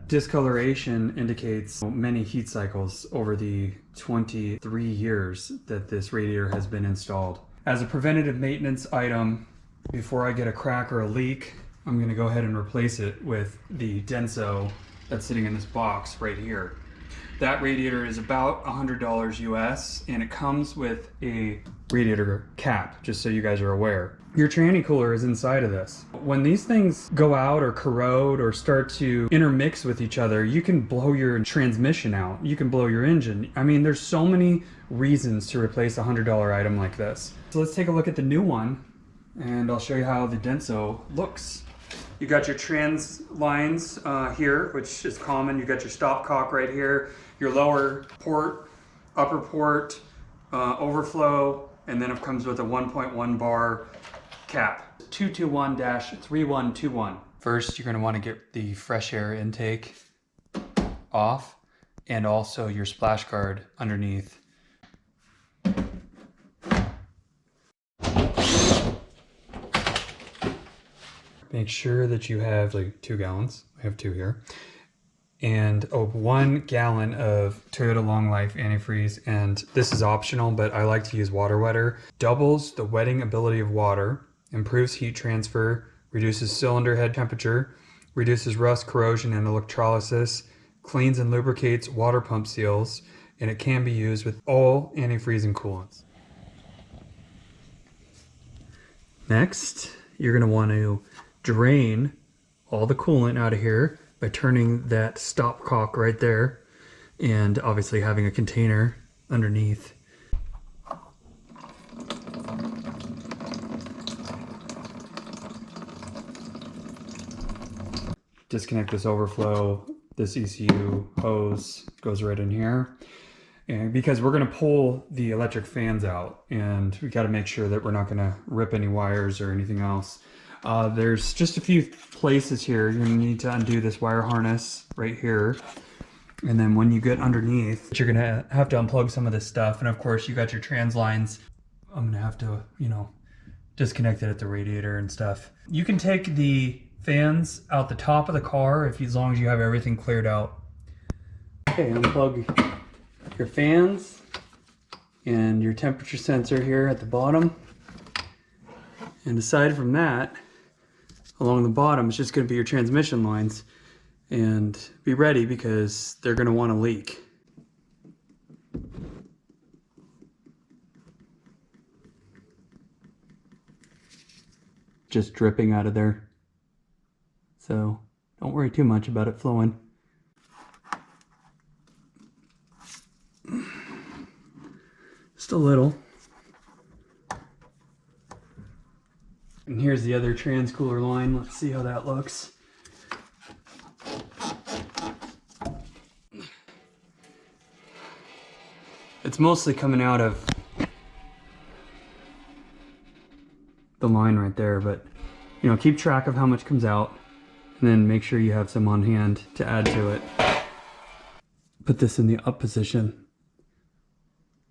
discoloration indicates many heat cycles over the 23 years that this radiator has been installed. As a preventative maintenance item, before I get a crack or a leak, I'm going to go ahead and replace it with the Denso that's sitting in this box right here. That radiator is about $100 US, and it comes with a radiator cap, just so you guys are aware. Your tranny cooler is inside of this. When these things go out or corrode or start to intermix with each other, you can blow your transmission out. You can blow your engine. I mean, there's so many reasons to replace a $100 item like this. So let's take a look at the new one, and I'll show you how the Denso looks. You got your trans lines here, which is common. You got your stopcock right here, your lower port, upper port, overflow, and then it comes with a 1.1 bar cap. 221-3121. First, you're going to want to get the fresh air intake off, and also your splash guard underneath. Make sure that you have like 2 gallons. I have 2 here. And 1 gallon of Toyota Long Life Antifreeze. And this is optional, but I like to use Water Wetter. Doubles the wetting ability of water, improves heat transfer, reduces cylinder head temperature, reduces rust, corrosion, and electrolysis, cleans and lubricates water pump seals, and it can be used with all antifreeze and coolants. Next, you're going to want to drain all the coolant out of here by turning that stopcock right there, and obviously having a container underneath. Disconnect this overflow. This ECU hose goes right in here. And because we're going to pull the electric fans out, and we got to make sure that we're not going to rip any wires or anything else. There's just a few places here. You're going to need to undo this wire harness right here. And then when you get underneath, you're going to have to unplug some of this stuff. And of course, you got your trans lines. I'm going to have to, disconnect it at the radiator and stuff. You can take the fans out the top of the car as long as you have everything cleared out. Okay, unplug your fans and your temperature sensor here at the bottom. And aside from that, along the bottom, it's just going to be your transmission lines. And be ready because they're going to want to leak. Just dripping out of there. So don't worry too much about it flowing. Just a little. And here's the other trans cooler line. Let's see how that looks. It's mostly coming out of the line right there, but keep track of how much comes out and then make sure you have some on hand to add to it. Put this in the up position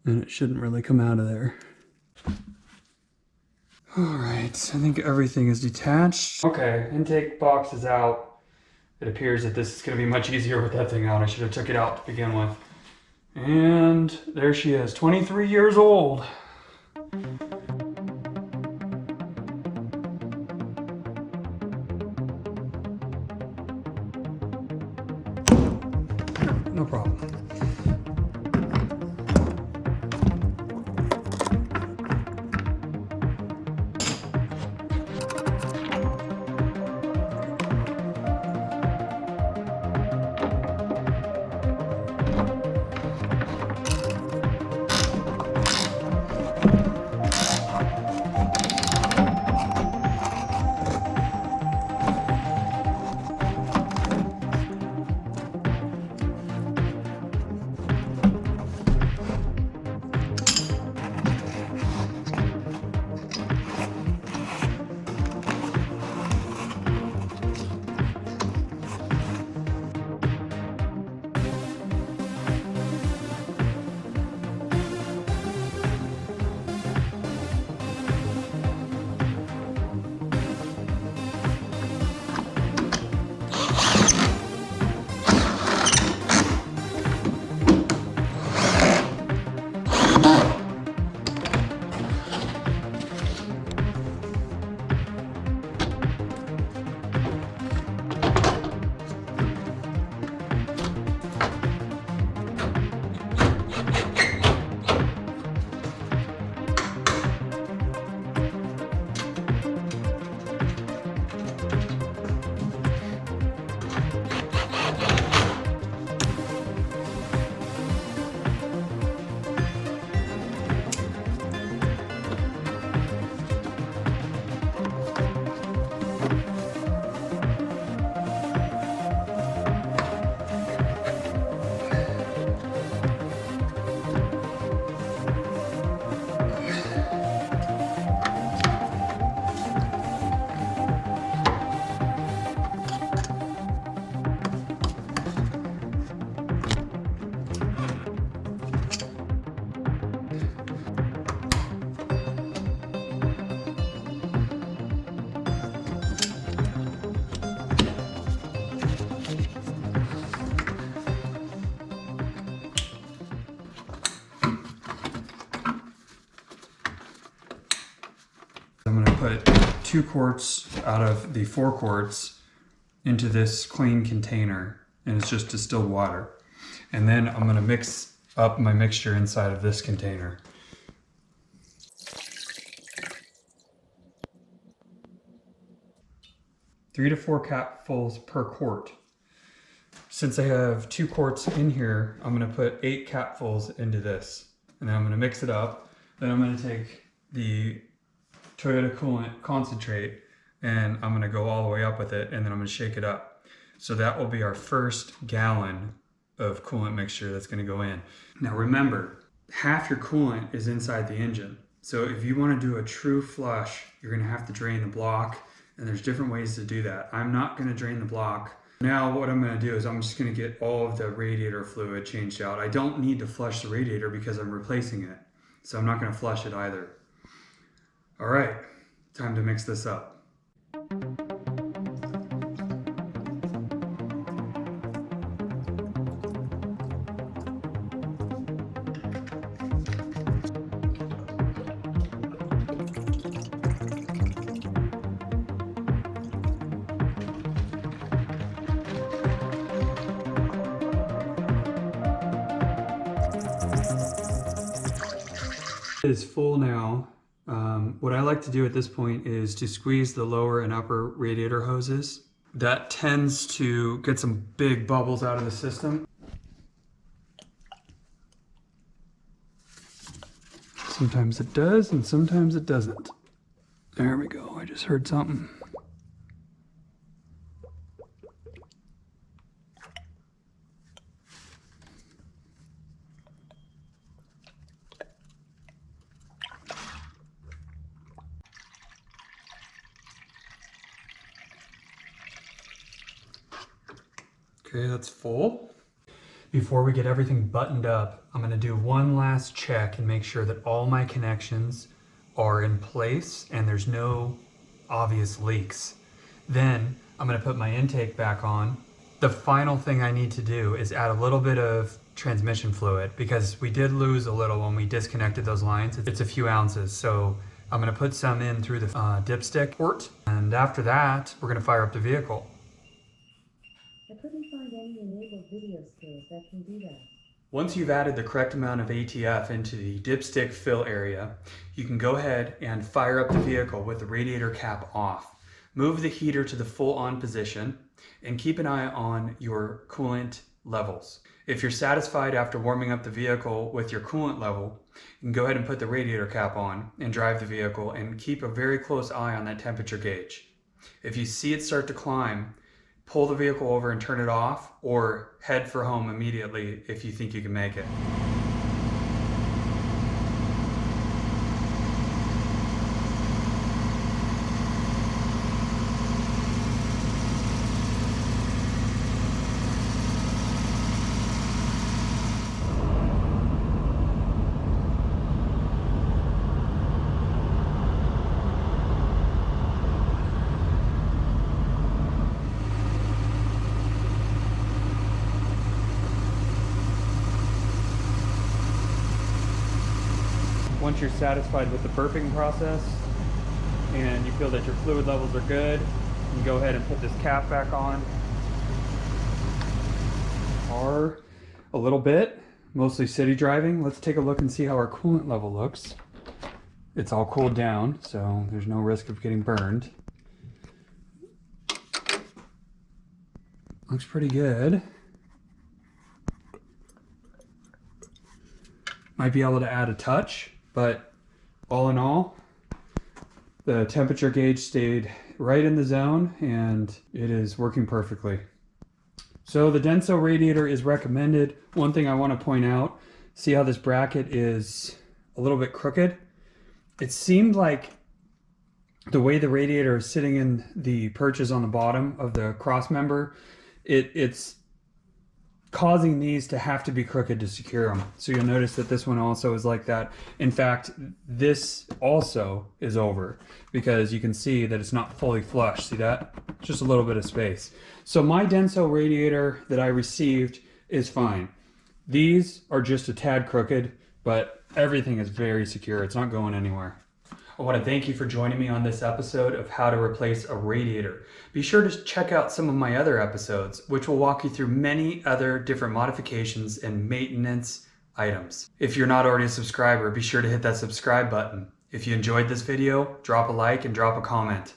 and it shouldn't really come out of there. Alright, I think everything is detached. Okay, intake box is out. It appears that this is going to be much easier with that thing out. I should have took it out to begin with. And there she is, 23 years old. No problem. put 2 quarts out of the 4 quarts into this clean container, and it's just distilled water. And then I'm going to mix up my mixture inside of this container. Three to 4 capfuls per quart. Since I have 2 quarts in here, I'm going to put 8 capfuls into this. And then I'm going to mix it up. Then I'm going to take the Toyota Coolant concentrate and I'm going to go all the way up with it, and then I'm going to shake it up. So that will be our first gallon of coolant mixture that's going to go in. Now remember, half your coolant is inside the engine. So if you want to do a true flush, you're going to have to drain the block, and there's different ways to do that. I'm not going to drain the block. Now what I'm going to do is I'm just going to get all of the radiator fluid changed out. I don't need to flush the radiator because I'm replacing it. So I'm not going to flush it either. All right, time to mix this up. It is full now. What I like to do at this point is to squeeze the lower and upper radiator hoses. That tends to get some big bubbles out of the system. Sometimes it does and sometimes it doesn't. There we go, I just heard something. Okay, that's full. Before we get everything buttoned up, I'm going to do one last check and make sure that all my connections are in place and there's no obvious leaks. Then I'm going to put my intake back on. The final thing I need to do is add a little bit of transmission fluid because we did lose a little when we disconnected those lines. It's a few ounces, so I'm going to put some in through the dipstick port, and after that we're going to fire up the vehicle. I couldn't find any enabled video skills that can do that. Once you've added the correct amount of ATF into the dipstick fill area, you can go ahead and fire up the vehicle with the radiator cap off. Move the heater to the full on position and keep an eye on your coolant levels. If you're satisfied after warming up the vehicle with your coolant level, you can go ahead and put the radiator cap on and drive the vehicle and keep a very close eye on that temperature gauge. If you see it start to climb, pull the vehicle over and turn it off, or head for home immediately if you think you can make it. Once you're satisfied with the burping process and you feel that your fluid levels are good, you can go ahead and put this cap back on. Or a little bit, mostly city driving. Let's take a look and see how our coolant level looks. It's all cooled down, so there's no risk of getting burned. Looks pretty good. Might be able to add a touch, but all in all, the temperature gauge stayed right in the zone and it is working perfectly. So the Denso radiator is recommended. One thing I want to point out, see how this bracket is a little bit crooked? It seemed like the way the radiator is sitting in the perches on the bottom of the cross member, it's causing these to have to be crooked to secure them. So you'll notice that this one also is like that. In fact, this also is over because you can see that it's not fully flush. See that? Just a little bit of space. So my Denso radiator that I received is fine. These are just a tad crooked, but everything is very secure. It's not going anywhere. I want to thank you for joining me on this episode of how to replace a radiator. Be sure to check out some of my other episodes, which will walk you through many other different modifications and maintenance items. If you're not already a subscriber, be sure to hit that subscribe button. If you enjoyed this video, drop a like and drop a comment.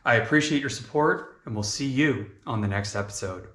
I appreciate your support, and we'll see you on the next episode.